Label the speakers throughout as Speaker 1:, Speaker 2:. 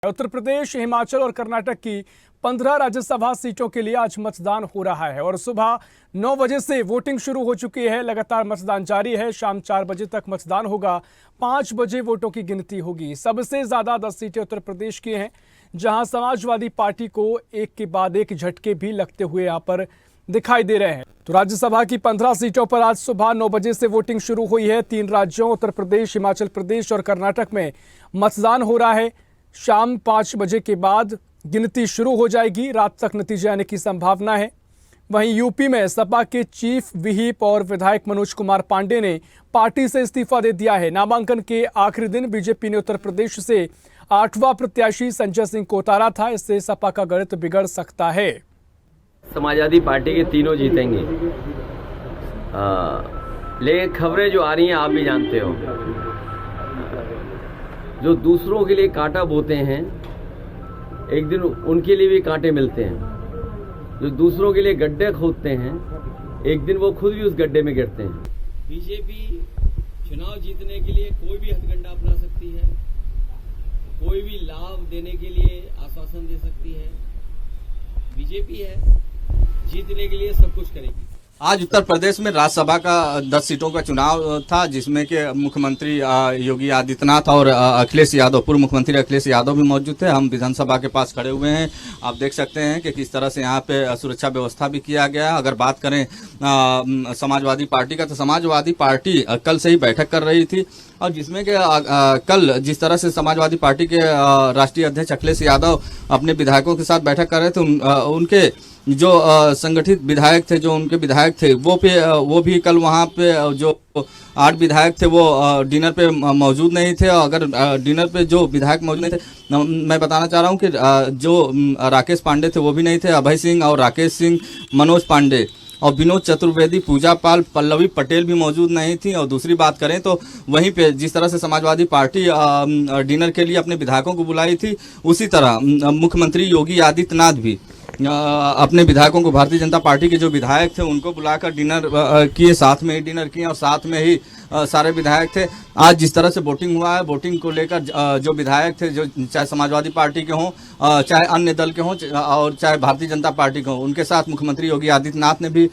Speaker 1: उत्तर प्रदेश, हिमाचल और कर्नाटक की 15 राज्यसभा सीटों के लिए आज मतदान हो रहा है और सुबह 9 बजे से वोटिंग शुरू हो चुकी है। लगातार मतदान जारी है। शाम 4 बजे तक मतदान होगा। 5 बजे वोटों की गिनती होगी। सबसे ज्यादा 10 सीटें उत्तर प्रदेश की हैं, जहां समाजवादी पार्टी को एक के बाद एक झटके भी लगते हुए यहां पर दिखाई दे रहे हैं। तो राज्यसभा की 15 सीटों पर आज सुबह 9 बजे से वोटिंग शुरू हुई है। 3 राज्यों उत्तर प्रदेश, हिमाचल प्रदेश और कर्नाटक में मतदान हो रहा है। शाम 5 बजे के बाद गिनती शुरू हो जाएगी। रात तक नतीजे आने की संभावना है। वहीं यूपी में सपा के चीफ व्हिप और विधायक मनोज कुमार पांडे ने पार्टी से इस्तीफा दे दिया है। नामांकन के आखिरी दिन बीजेपी ने उत्तर प्रदेश से 8वां प्रत्याशी संजय सिंह को उतारा था। इससे सपा का गणित बिगड़ सकता है।
Speaker 2: समाजवादी पार्टी के तीनों जीतेंगे, लेकिन खबरें जो आ रही हैं आप भी जानते हो, जो दूसरों के लिए कांटा बोते हैं एक दिन उनके लिए भी कांटे मिलते हैं। जो दूसरों के लिए गड्ढे खोदते हैं एक दिन वो खुद भी उस गड्ढे में गिरते हैं। बीजेपी चुनाव जीतने के लिए कोई भी हथकंडा अपना सकती है, कोई भी लाभ देने के लिए आश्वासन दे सकती है। बीजेपी है, जीतने के लिए सब कुछ करेगी।
Speaker 3: आज उत्तर प्रदेश में राज्यसभा का 10 सीटों का चुनाव था, जिसमें कि मुख्यमंत्री योगी आदित्यनाथ और अखिलेश यादव, पूर्व मुख्यमंत्री अखिलेश यादव भी मौजूद थे। हम विधानसभा के पास खड़े हुए हैं। आप देख सकते हैं कि किस तरह से यहाँ पे सुरक्षा व्यवस्था भी किया गया है। अगर बात करें समाजवादी पार्टी का, तो समाजवादी पार्टी कल से ही बैठक कर रही थी और जिसमें कि कल जिस तरह से समाजवादी पार्टी के राष्ट्रीय अध्यक्ष अखिलेश यादव अपने विधायकों के साथ बैठक कर रहे थे, उनके जो संगठित विधायक थे, जो उनके विधायक थे, वो भी कल वहाँ पे जो 8 विधायक थे वो डिनर पे मौजूद नहीं थे। अगर डिनर पे जो विधायक मौजूद नहीं थे, मैं बताना चाह रहा हूँ कि जो राकेश पांडे थे वो भी नहीं थे। अभय सिंह और राकेश सिंह, मनोज पांडे और विनोद चतुर्वेदी, पूजा पाल, पल्लवी पटेल भी मौजूद नहीं थी। और दूसरी बात करें तो वहीं पे जिस तरह से समाजवादी पार्टी डिनर के लिए अपने विधायकों को बुलाई थी, उसी तरह मुख्यमंत्री योगी आदित्यनाथ भी अपने विधायकों को, भारतीय जनता पार्टी के जो विधायक थे उनको बुलाकर डिनर किए, साथ में ही डिनर किए और साथ में ही सारे विधायक थे। आज जिस तरह से वोटिंग हुआ है, वोटिंग को लेकर जो विधायक थे, जो चाहे समाजवादी पार्टी के हों, चाहे अन्य दल के हों और चाहे भारतीय जनता पार्टी के हों, उनके साथ मुख्यमंत्री योगी आदित्यनाथ ने भी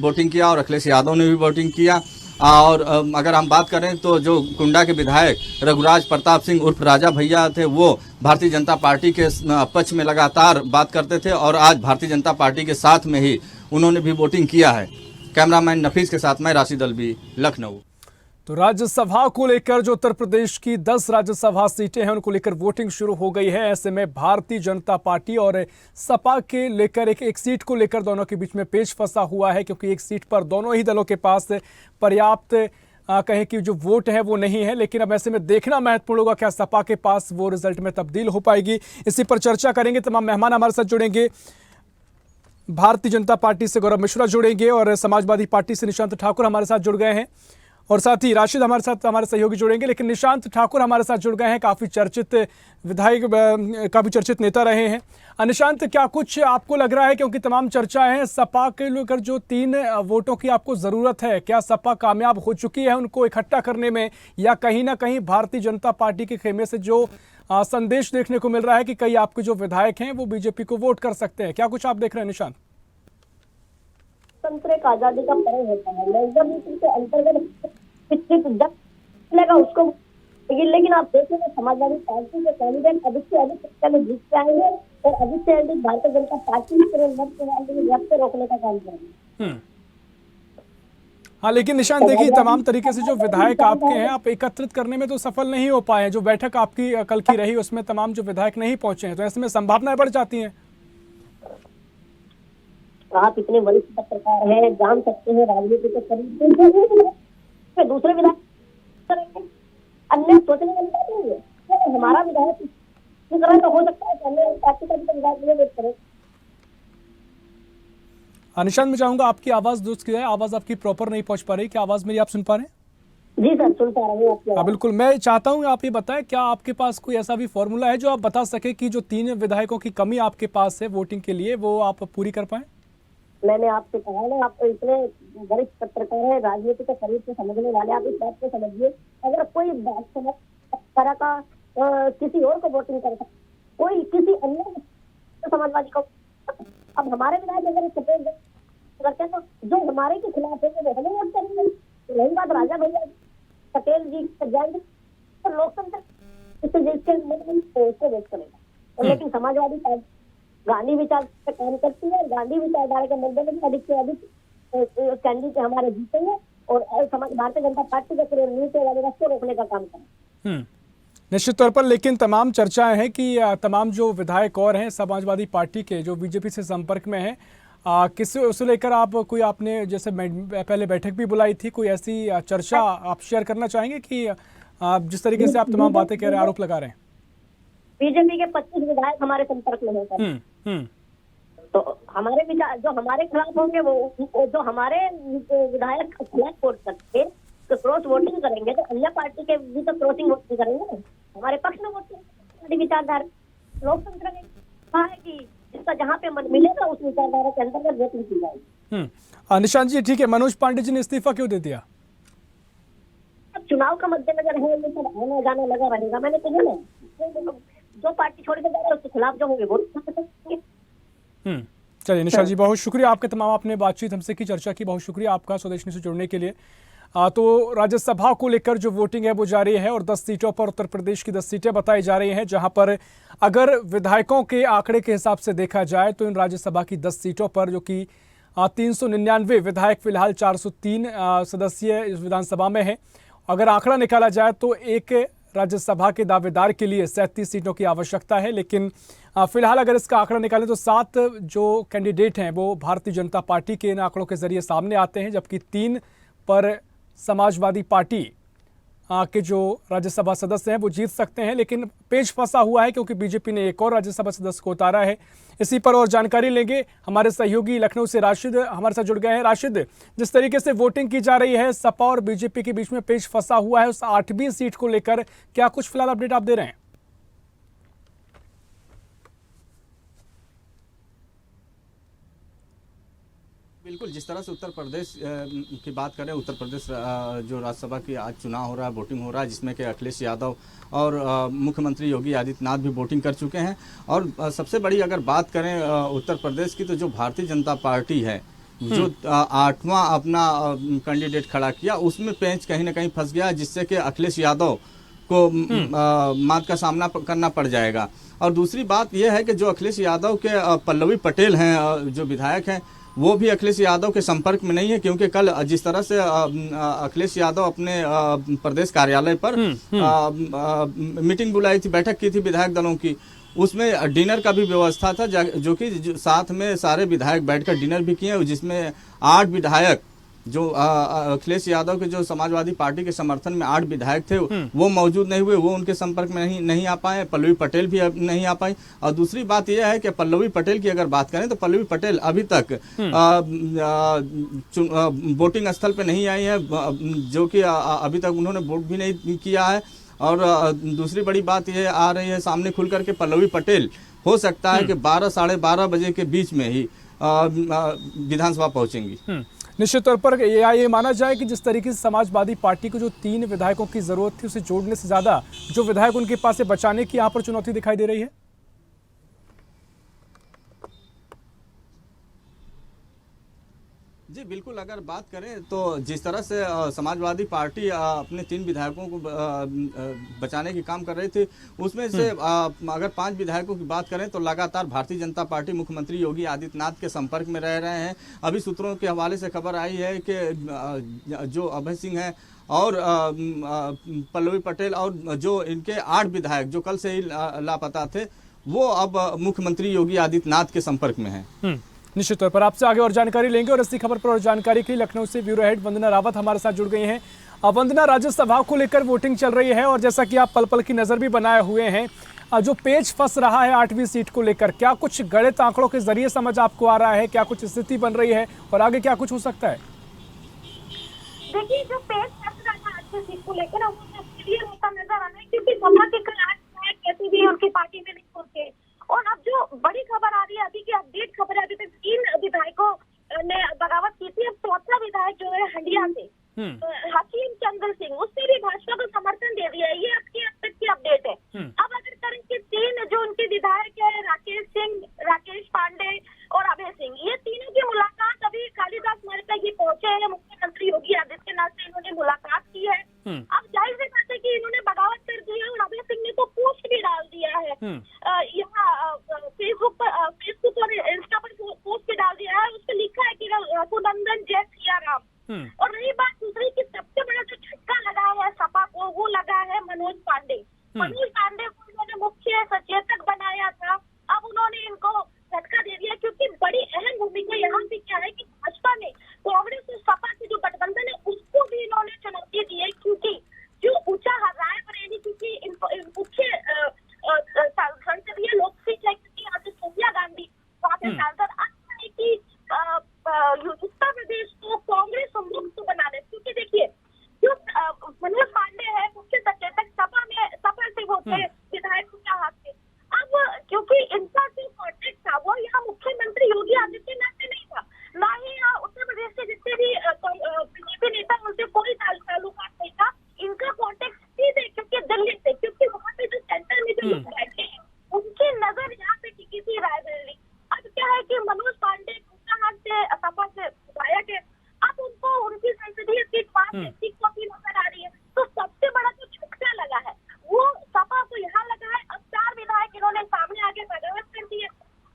Speaker 3: वोटिंग किया और अखिलेश यादव ने भी वोटिंग किया। और अगर हम बात करें तो जो कुंडा के विधायक रघुराज प्रताप सिंह उर्फ राजा भैया थे, वो भारतीय जनता पार्टी के पक्ष में लगातार बात करते थे और आज भारतीय जनता पार्टी के साथ में ही उन्होंने भी वोटिंग किया है। कैमरामैन नफीस के साथ मैं राशिद अलवी, लखनऊ।
Speaker 1: तो राज्यसभा को लेकर जो उत्तर प्रदेश की 10 राज्यसभा सीटें हैं, उनको लेकर वोटिंग शुरू हो गई है। ऐसे में भारतीय जनता पार्टी और सपा के लेकर एक सीट को लेकर दोनों के बीच में पेच फंसा हुआ है, क्योंकि एक सीट पर दोनों ही दलों के पास पर्याप्त कहें कि जो वोट है वो नहीं है। लेकिन अब ऐसे में देखना महत्वपूर्ण होगा, क्या सपा के पास वो रिजल्ट में तब्दील हो पाएगी। इसी पर चर्चा करेंगे। तमाम मेहमान हमारे साथ जुड़ेंगे। भारतीय जनता पार्टी से गौरव मिश्रा जुड़ेंगे और समाजवादी पार्टी से निशांत ठाकुर हमारे साथ जुड़ गए हैं और साथ ही राशिद हमारे साथ, हमारे सहयोगी जुड़ेंगे। लेकिन निशांत ठाकुर हमारे साथ जुड़ गए हैं, काफी चर्चित विधायक, काफी चर्चित नेता रहे हैं। निशांत, क्या कुछ आपको लग रहा है, क्योंकि तमाम चर्चाएं हैं सपा के लेकर, जो 3 वोटों की आपको जरूरत है, क्या सपा कामयाब हो चुकी है उनको इकट्ठा करने में, या कहीं ना कहीं भारतीय जनता पार्टी के खेमे से जो संदेश देखने को मिल रहा है कि कई आपके जो विधायक हैं वो बीजेपी को वोट कर सकते हैं, क्या कुछ आप देख रहे हैं निशांत?
Speaker 4: तंत्र एक आजादी का पर्व होता है, मेजोरिटी के अंतर्गत मिलेगा उसको। लेकिन आप देखेंगे समाजवादी पार्टी के कैंडिडेट अधिक से अधिक संख्या में जीत के आए हैं और अधिक से अधिक भारतीय जनता पार्टी को रोकने का काम करेंगे।
Speaker 1: हाँ, लेकिन निशांत देखिए, तमाम तरीके से जो विधायक आपके हैं, आप एकत्रित करने में तो सफल नहीं हो पाए। जो बैठक आपकी कल की रही उसमें तमाम जो विधायक नहीं पहुंचे हैं, तो ऐसे में संभावनाएं बढ़ जाती हैं।
Speaker 4: आप इतने वरिष्ठ पत्रकार हैं, जान सकते हैं राजनीति के करीब दूसरे विधायक करेंगे, अन्य सोचने वाली बात नहीं है। हमारा विधायक तो हो सकता है करें।
Speaker 1: निशांत, मैं चाहूंगा आपकी आवाज दुरुस्त की जाए। आवाज आपकी प्रॉपर नहीं पहुंच पा रही, क्या आवाज मेरी आप सुन पा रहे हैं?
Speaker 4: जी सर, सुन पा रहे हैं आपकी।
Speaker 1: बिल्कुल, मैं चाहता हूं आप ये बताएं, क्या आपके पास कोई ऐसा भी फॉर्मूला है जो आप बता सके कि जो 3 विधायकों की कमी आपके पास है वोटिंग के लिए, वो आप पूरी कर पाए?
Speaker 4: मैंने आपसे कहा ना, आप तो इतने वरिष्ठ पत्रकार हैं, राजनीति के करीब से समझने वाले, आप इस बात को समझिए। अगर कोई बात समझ तरह का किसी और को वोटिंग कर सकता, कोई किसी अन्य समाजवादी को। अब हमारे विधायक अगर सपोर्ट करते हैं तो जो हमारे के खिलाफ है वो हमें वोट करेंगे। तो रही बात राजा भैया पटेल जी जाएंगे तो लोकतंत्र जिसके उसको वोट करेगा। और लेकिन समाजवादी पार्टी गांधी विचार पे काम करती है और गांधी विचारधारा के मुद्दे में अधिक से अधिक कैंडिडेट हमारे जीतेंगे और भारतीय जनता पार्टी के पूरे नीचे वाले रास्ते रोकने का काम करें।
Speaker 1: निश्चित तौर पर, लेकिन तमाम चर्चाएं हैं कि तमाम जो विधायक और हैं समाजवादी पार्टी के जो बीजेपी से संपर्क में हैं, किस उसे लेकर आप कोई आपने जैसे पहले बैठक भी बुलाई थी, कोई ऐसी चर्चा आप शेयर करना चाहेंगे कि जिस तरीके से आप तमाम बातें कह रहे हैं, आरोप लगा रहे हैं?
Speaker 4: बीजेपी के 25 विधायक हमारे संपर्क में होकर तो हमारे विचार जो हमारे खिलाफ होंगे वो जो हमारे विधायक खिलाफ वोट करते तो क्रॉस वोटिंग करेंगे तो अन्य पार्टी के भी तो क्रॉसिंग वोटिंग करेंगे, हमारे पक्ष में वोट करेंगे। विचारधारा लोकतंत्र ने कहा है कि जिसका जहाँ पे मन मिलेगा उस विचारधारा के अंतर्गत वोटिंग की जाएगी।
Speaker 1: निशांत जी ठीक है, मनोज पांडे जी ने इस्तीफा क्यों दे दिया?
Speaker 4: अब चुनाव का मद्देनजर है, ये सब आना जाना लगा रहेगा। मैंने कहा ना जो पार्टी छोड़ के जा रहा है उसके खिलाफ जो होंगे वोट करेंगे।
Speaker 1: चलिए निशांत जी, बहुत शुक्रिया आपके, तमाम आपने बातचीत हमसे की, चर्चा की, बहुत शुक्रिया आपका स्वदेशनी से जुड़ने के लिए। तो राज्यसभा को लेकर जो वोटिंग है वो जारी है और 10 सीटों पर उत्तर प्रदेश की 10 सीटें बताई जा रही हैं, जहां पर अगर विधायकों के आंकड़े के हिसाब से देखा जाए तो इन राज्यसभा की 10 सीटों पर जो कि 399 विधायक फिलहाल 403 सदस्यीय इस विधानसभा में है, अगर आंकड़ा निकाला जाए तो एक राज्यसभा के दावेदार के लिए 37 सीटों की आवश्यकता है। लेकिन फिलहाल अगर इसका आंकड़ा निकालें तो 7 जो कैंडिडेट हैं वो भारतीय जनता पार्टी के इन आंकड़ों के जरिए सामने आते हैं, जबकि 3 पर समाजवादी पार्टी के जो राज्यसभा सदस्य हैं वो जीत सकते हैं। लेकिन पेच फंसा हुआ है क्योंकि बीजेपी ने एक और राज्यसभा सदस्य को उतारा है। इसी पर और जानकारी लेंगे, हमारे सहयोगी लखनऊ से राशिद हमारे साथ जुड़ गए हैं। राशिद, जिस तरीके से वोटिंग की जा रही है, सपा और बीजेपी के बीच में पेच फंसा हुआ है, उस 8वीं सीट को लेकर क्या कुछ फिलहाल अपडेट आप दे रहे हैं?
Speaker 3: बिल्कुल, जिस तरह से उत्तर प्रदेश की बात करें, उत्तर प्रदेश जो राज्यसभा की आज चुनाव हो रहा है, वोटिंग हो रहा है, जिसमें कि अखिलेश यादव और मुख्यमंत्री योगी आदित्यनाथ भी वोटिंग कर चुके हैं। और सबसे बड़ी अगर बात करें उत्तर प्रदेश की, तो जो भारतीय जनता पार्टी है जो 8वां अपना कैंडिडेट खड़ा किया, उसमें पेंच कहीं ना कहीं फंस गया, जिससे कि अखिलेश यादव को मात का सामना करना पड़ जाएगा। और दूसरी बात यह है कि जो अखिलेश यादव के पल्लवी पटेल हैं जो विधायक हैं, वो भी अखिलेश यादव के संपर्क में नहीं है, क्योंकि कल जिस तरह से अखिलेश यादव अपने प्रदेश कार्यालय पर मीटिंग बुलाई थी, बैठक की थी विधायक दलों की, उसमें डिनर का भी व्यवस्था था, जो कि साथ में सारे विधायक बैठकर डिनर भी किए, जिसमें 8 विधायक जो अखिलेश यादव के जो समाजवादी पार्टी के समर्थन में 8 विधायक थे वो मौजूद नहीं हुए, वो उनके संपर्क में नहीं आ पाए। पल्लवी पटेल भी नहीं आ पाई। और दूसरी बात यह है कि पल्लवी पटेल की अगर बात करें तो पल्लवी पटेल अभी तक वोटिंग स्थल पे नहीं आई है, जो कि अभी तक उन्होंने वोट भी नहीं किया है। और दूसरी बड़ी बात यह आ रही है सामने खुल करके, पल्लवी पटेल हो सकता है कि 12 साढ़े 12 बजे के बीच में ही विधानसभा पहुंचेंगी।
Speaker 1: निश्चित तौर पर ये माना जाए कि जिस तरीके से समाजवादी पार्टी को जो 3 विधायकों की जरूरत थी, उसे जोड़ने से ज्यादा जो विधायक उनके पास से बचाने की यहाँ पर चुनौती दिखाई दे रही है।
Speaker 3: जी बिल्कुल, अगर बात करें तो जिस तरह से समाजवादी पार्टी अपने 3 विधायकों को बचाने की काम कर रही थी, उसमें से अगर 5 विधायकों की बात करें तो लगातार भारतीय जनता पार्टी मुख्यमंत्री योगी आदित्यनाथ के संपर्क में रह रहे हैं। अभी सूत्रों के हवाले से खबर आई है कि जो अभय सिंह है और पल्लवी पटेल और जो इनके 8 विधायक जो कल से ही लापता थे, वो अब मुख्यमंत्री योगी आदित्यनाथ के संपर्क में हैं।
Speaker 1: निश्चित तौर पर आपसे आगे और जानकारी लेंगे और इसी खबर पर और जानकारी के लिए लखनऊ से ब्यूरो हेड वंदना रावत हमारे साथ जुड़ गई हैं। वंदना, राज्यसभा को लेकर वोटिंग चल रही है और जैसा कि आप पल पल की नजर भी बनाए हुए हैं, जो पेच फंस रहा है 8वीं सीट को लेकर, क्या कुछ गणित आंकड़ों के जरिए समझ आपको आ रहा है, क्या कुछ स्थिति बन रही है और आगे क्या कुछ हो सकता है?
Speaker 5: देखिए, जो पेच फंस रहा है 8वीं सीट को लेकर वो क्लियर होता नजर आ रहा है, क्योंकि सभा के कल 8 विधायक कैसे भी उनकी पार्टी में नहीं पहुंचे। और अब जो बड़ी खबर आ रही है, अभी की अपडेट खबर है, अभी तक 3 विधायकों ने बगावत की थी। अब 4था विधायक जो है हंडिया से हकीम चंद्र सिंह, उसने भी भाजपा को समर्थन दे दिया है। ये अब तक की अपडेट है। के विधायक है राकेश सिंह, राकेश पांडे और अभय सिंह, ये तीनों की मुलाकात अभी कालिदास मार्ग तक ये पहुंचे हैं। मुख्यमंत्री योगी आदित्यनाथ से इन्होंने मुलाकात की है। अब जाहिर सी बात है कि इन्होंने बगावत कर दी है और अभय सिंह ने तो पोस्ट भी डाल दिया है यहाँ फेसबुक और इंस्टा पर पोस्ट भी डाल दिया है। उस पर लिखा है कि रघुनंदन जय सिया राम। और रही बात दूसरी की सबसे बड़ा जो झटका लगा है सपा को, वो लगा है मनोज पांडे। मनोज पांडे को इन्होंने मुख्य सचेतक बनाया था, अब उन्होंने इनको झटका दे दिया, क्योंकि बड़ी अहम भूमिका यहाँ पे क्या है कि भाजपा ने कांग्रेस और सपा के जो गठबंधन है उसको भी इन्होंने चुनौती दी है, क्योंकि जो ऊंचा रायबरेली क्योंकि मुख्य संसदीय लोकसीट है, क्योंकि यहाँ से सोनिया गांधी वहाँ पे सांसद है कि उत्तर प्रदेश को कांग्रेस मुक्त बनाने, क्योंकि देखिए जो मनोज पांडे है मुख्य सचेतक सपा से होते विधायक के हाथ से। अब क्योंकि इनका जो कॉन्टेक्ट था वो यहाँ मुख्यमंत्री योगी आदित्यनाथ से नहीं था, ना ही उत्तर प्रदेश के जितने भी बीजेपी नेता उनसे कोई ताल्लुकात नहीं था। इनका कॉन्टेक्ट सीधे क्योंकि दिल्ली से, क्योंकि वहाँ पे जो सेंटर में जो लोग बैठे हैं उनकी नजर यहाँ पे टिकी थी रायबरेली। अब क्या है कि मनोज पांडे से सपा से विधायक है, अब उनको उनकी संसदीय सीट 5 कॉपी नजर आ रही है। तो सबसे बड़ा जो झटका लगा है वो सपा को यहाँ लगा है। अब 4 विधायक इन्होंने सामने आके बगावत कर दी है।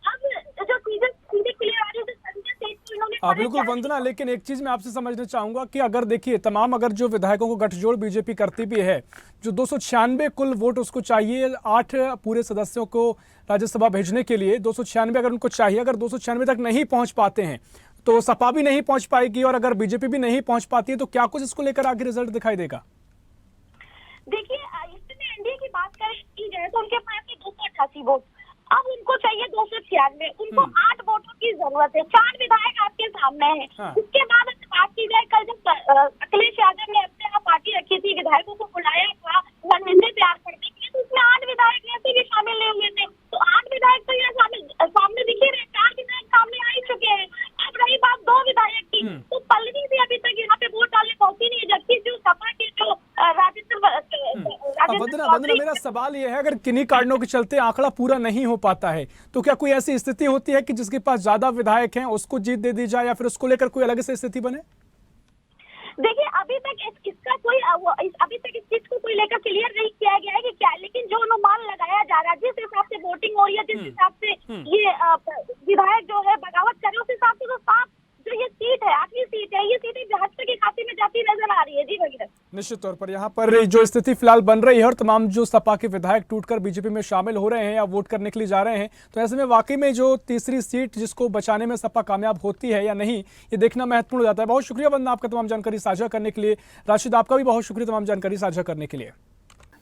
Speaker 5: अब जो सीधे क्लियर आ रही है संजय सेठ को इन्होंने
Speaker 1: बिल्कुल वंदना, लेकिन एक चीज मैं आपसे समझना चाहूंगा कि अगर देखिए तमाम अगर जो विधायकों को गठजोड़ बीजेपी करती भी है, जो 296 कुल वोट उसको चाहिए 8 पूरे सदस्यों को राज्यसभा भेजने के लिए, 296 अगर उनको चाहिए, अगर 296 तक नहीं पहुंच पाते हैं तो सपा भी नहीं पहुंच पाएगी, और अगर बीजेपी भी नहीं पहुंच पाती है तो क्या कुछ इसको लेकर आगे रिजल्ट दिखाई देगा?
Speaker 5: देखिए इसमें एनडीए की बात की जाए तो उनके पास है 288 वोट, अब उनको चाहिए 296, उनको 8 वोटों की जरूरत है। 4 विधायक आपके सामने हैं। उसके बाद अगर बात की जाए, कल जब अखिलेश यादव ने अपने यहाँ पार्टी रखी थी, विधायकों को बुलाया था रणनीति तैयार करने के लिए, तो उसमें 8 विधायक ऐसे भी शामिल नहीं हुए थे। तो 8 विधायक तो यहाँ सामने दिखे रहे, 4 विधायक सामने आ ही चुके हैं। अब रही बात 2 विधायक की, तो पल्लवी भी अभी तक यहाँ पे वोट डालने पहुंची नहीं है, जबकि जो सपा के जो
Speaker 1: वंदना, मेरा सवाल यह है, अगर किन्हीं कारणों के चलते आंकड़ा पूरा नहीं हो पाता है तो क्या कोई ऐसी स्थिति होती है कि जिसके पास ज्यादा विधायक हैं उसको जीत दे दी जाए, या फिर उसको लेकर कोई अलग से स्थिति बने?
Speaker 5: देखिए अभी तक इसका कोई अभी तक इस चीज को कोई लेकर क्लियर नहीं किया गया है कि क्या, लेकिन जो अनुमान लगाया जा रहा है, जिस हिसाब से वोटिंग हो रही है, जिस हिसाब से ये विधायक जो है बगावत कर रहे, उस हिसाब से तो साफ जो ये सीट है 8वीं सीट है, ये सीटें भाजपा के खाते में जाती नजर आ रही है। जी भगीरथ,
Speaker 1: निश्चित तौर पर यहाँ पर जो स्थिति फिलहाल बन रही है और तमाम जो सपा के विधायक टूटकर बीजेपी में शामिल हो रहे हैं या वोट करने के लिए जा रहे हैं, तो ऐसे में वाकई में जो तीसरी सीट जिसको बचाने में सपा कामयाब होती है या नहीं, ये देखना महत्वपूर्ण हो जाता है। बहुत शुक्रिया वंदना आपका तमाम जानकारी साझा करने के लिए। राशिद आपका भी बहुत शुक्रिया तमाम जानकारी साझा करने के लिए।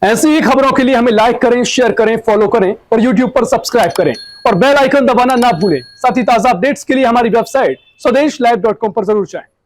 Speaker 1: ऐसी ही खबरों के लिए हमें लाइक करें, शेयर करें, फॉलो करें और यूट्यूब पर सब्सक्राइब करें और बेल आइकन दबाना ना भूलें। साथ ही ताजा अपडेट्स के लिए हमारी वेबसाइट स्वदेशलाइव.com पर जरूर जाएं।